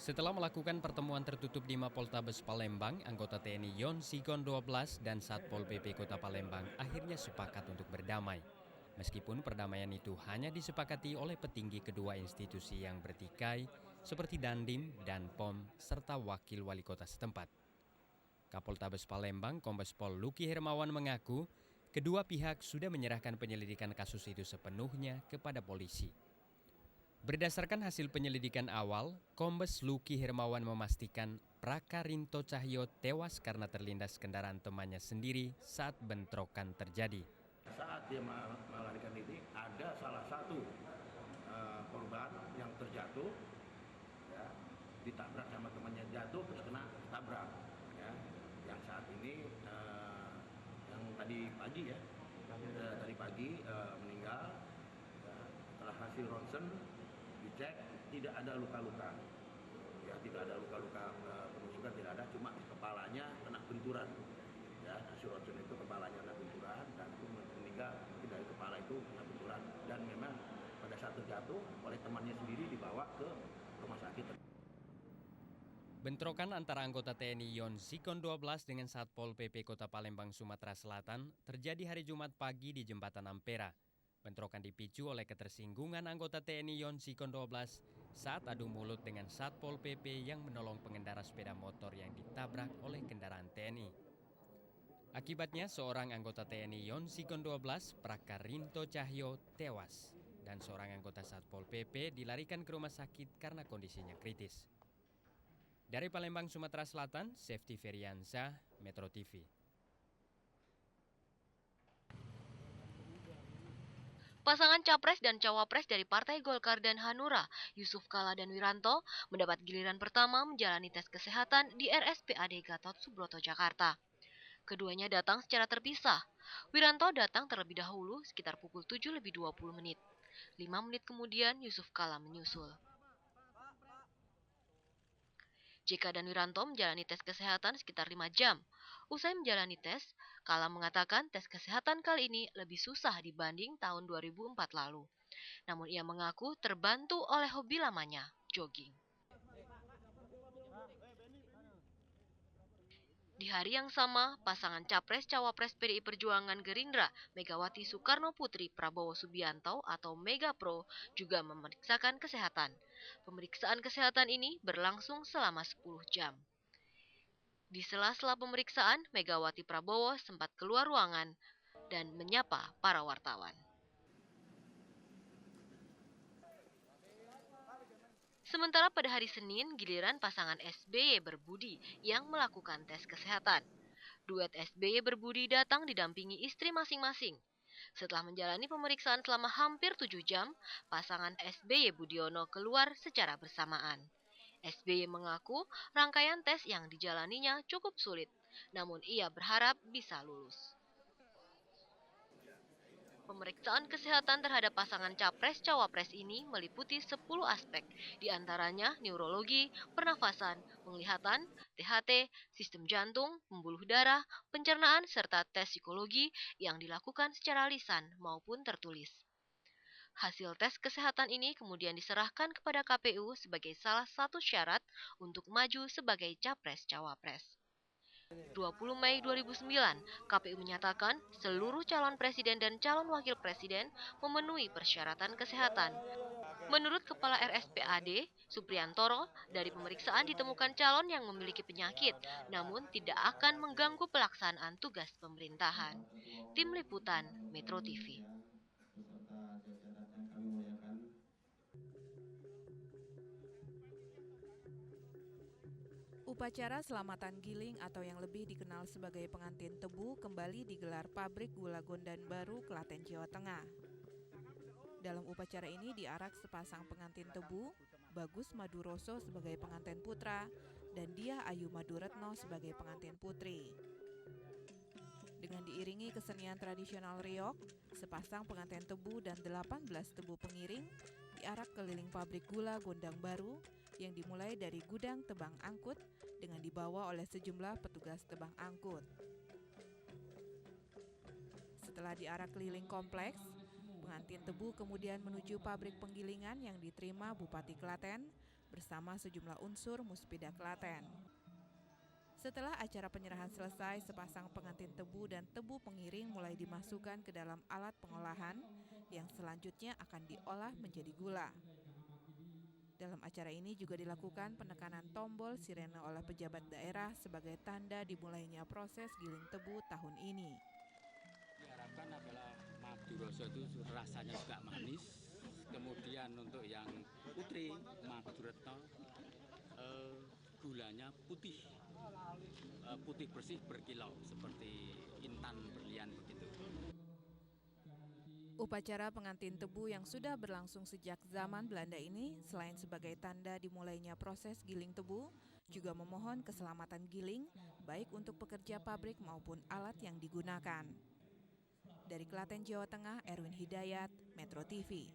Setelah melakukan pertemuan tertutup di Mapoltabes Palembang, anggota TNI Yon Sigon 12 dan Satpol PP Kota Palembang akhirnya sepakat untuk berdamai. Meskipun perdamaian itu hanya disepakati oleh petinggi kedua institusi yang bertikai seperti Dandim dan POM serta wakil wali kota setempat. Kapoltabes Palembang Kombes Pol Luki Hermawan mengaku kedua pihak sudah menyerahkan penyelidikan kasus itu sepenuhnya kepada polisi. Berdasarkan hasil penyelidikan awal, Kombes Luki Hermawan memastikan Prakarinto Cahyo tewas karena terlindas kendaraan temannya sendiri saat bentrokan terjadi. Saat dia melarikan diri, ada salah satu korban yang terjatuh, ya, ditabrak sama temannya, jatuh terus kena tabrak. Ya. Yang saat ini, yang tadi pagi meninggal, ya, setelah hasil ronsen dicek tidak ada luka-luka, ya tidak ada luka-luka penusukan, tidak ada, cuma kepalanya kena benturan, ya hasil ronsen itu kepalanya kena benturan dan itu meninggal dari kepala itu kena benturan dan memang pada saat terjatuh oleh temannya sendiri dibawa ke rumah sakit. Bentrokan antara anggota TNI Yon Sigon 12 dengan Satpol PP Kota Palembang, Sumatera Selatan terjadi hari Jumat pagi di Jembatan Ampera. Bentrokan dipicu oleh ketersinggungan anggota TNI Yon Sigon 12 saat adu mulut dengan Satpol PP yang menolong pengendara sepeda motor yang ditabrak oleh kendaraan TNI. Akibatnya seorang anggota TNI Yon Sigon 12, Prakarinto Cahyo, tewas dan seorang anggota Satpol PP dilarikan ke rumah sakit karena kondisinya kritis. Dari Palembang, Sumatera Selatan, Safety Feriansyah, Metro TV. Pasangan Capres dan Cawapres dari Partai Golkar dan Hanura, Yusuf Kala dan Wiranto, mendapat giliran pertama menjalani tes kesehatan di RSPAD Gatot Subroto, Jakarta. Keduanya datang secara terpisah. Wiranto datang terlebih dahulu sekitar pukul 7:20. 5 menit kemudian Yusuf Kala menyusul. JK dan Wiranto menjalani tes kesehatan sekitar 5 jam. Usai menjalani tes, Kala mengatakan tes kesehatan kali ini lebih susah dibanding tahun 2004 lalu. Namun ia mengaku terbantu oleh hobi lamanya, jogging. Di hari yang sama, pasangan Capres-Cawapres PDI Perjuangan Gerindra, Megawati Soekarno Putri Prabowo Subianto atau Megapro juga memeriksakan kesehatan. Pemeriksaan kesehatan ini berlangsung selama 10 jam. Di sela-sela pemeriksaan, Megawati Prabowo sempat keluar ruangan dan menyapa para wartawan. Sementara pada hari Senin, giliran pasangan SBY Berbudi yang melakukan tes kesehatan. Duet SBY Berbudi datang didampingi istri masing-masing. Setelah menjalani pemeriksaan selama hampir 7 jam, pasangan SBY Budiono keluar secara bersamaan. SBY mengaku rangkaian tes yang dijalaninya cukup sulit, namun ia berharap bisa lulus. Pemeriksaan kesehatan terhadap pasangan Capres-Cawapres ini meliputi 10 aspek, diantaranya neurologi, pernafasan, penglihatan, THT, sistem jantung, pembuluh darah, pencernaan, serta tes psikologi yang dilakukan secara lisan maupun tertulis. Hasil tes kesehatan ini kemudian diserahkan kepada KPU sebagai salah satu syarat untuk maju sebagai Capres-Cawapres. 20 Mei 2009, KPU menyatakan seluruh calon presiden dan calon wakil presiden memenuhi persyaratan kesehatan. Menurut Kepala RSPAD, Supriyantoro, dari pemeriksaan ditemukan calon yang memiliki penyakit, namun tidak akan mengganggu pelaksanaan tugas pemerintahan. Tim Liputan, Metro TV. Upacara selamatan giling atau yang lebih dikenal sebagai pengantin tebu kembali digelar pabrik gula Gondan Baru, Klaten, Jawa Tengah. Dalam upacara ini diarak sepasang pengantin tebu, Bagus Maduroso sebagai pengantin putra dan Diah Ayu Maduretno sebagai pengantin putri. Dengan diiringi kesenian tradisional reog, sepasang pengantin tebu dan 18 tebu pengiring diarak keliling pabrik gula Gondang Baru yang dimulai dari gudang tebang angkut dengan dibawa oleh sejumlah petugas tebang angkut. Setelah diarak keliling kompleks, pengantin tebu kemudian menuju pabrik penggilingan yang diterima Bupati Klaten, bersama sejumlah unsur Muspida Klaten. Setelah acara penyerahan selesai, sepasang pengantin tebu dan tebu pengiring mulai dimasukkan ke dalam alat pengolahan yang selanjutnya akan diolah menjadi gula. Dalam acara ini juga dilakukan penekanan tombol sirene oleh pejabat daerah sebagai tanda dimulainya proses giling tebu tahun ini. Diharapkan adalah madu roso itu rasanya juga manis. Kemudian untuk yang putri, madu retno, gulanya putih bersih berkilau seperti intan berlian begitu. Upacara pengantin tebu yang sudah berlangsung sejak zaman Belanda ini selain sebagai tanda dimulainya proses giling tebu, juga memohon keselamatan giling baik untuk pekerja pabrik maupun alat yang digunakan. Dari Klaten, Jawa Tengah, Erwin Hidayat, Metro TV.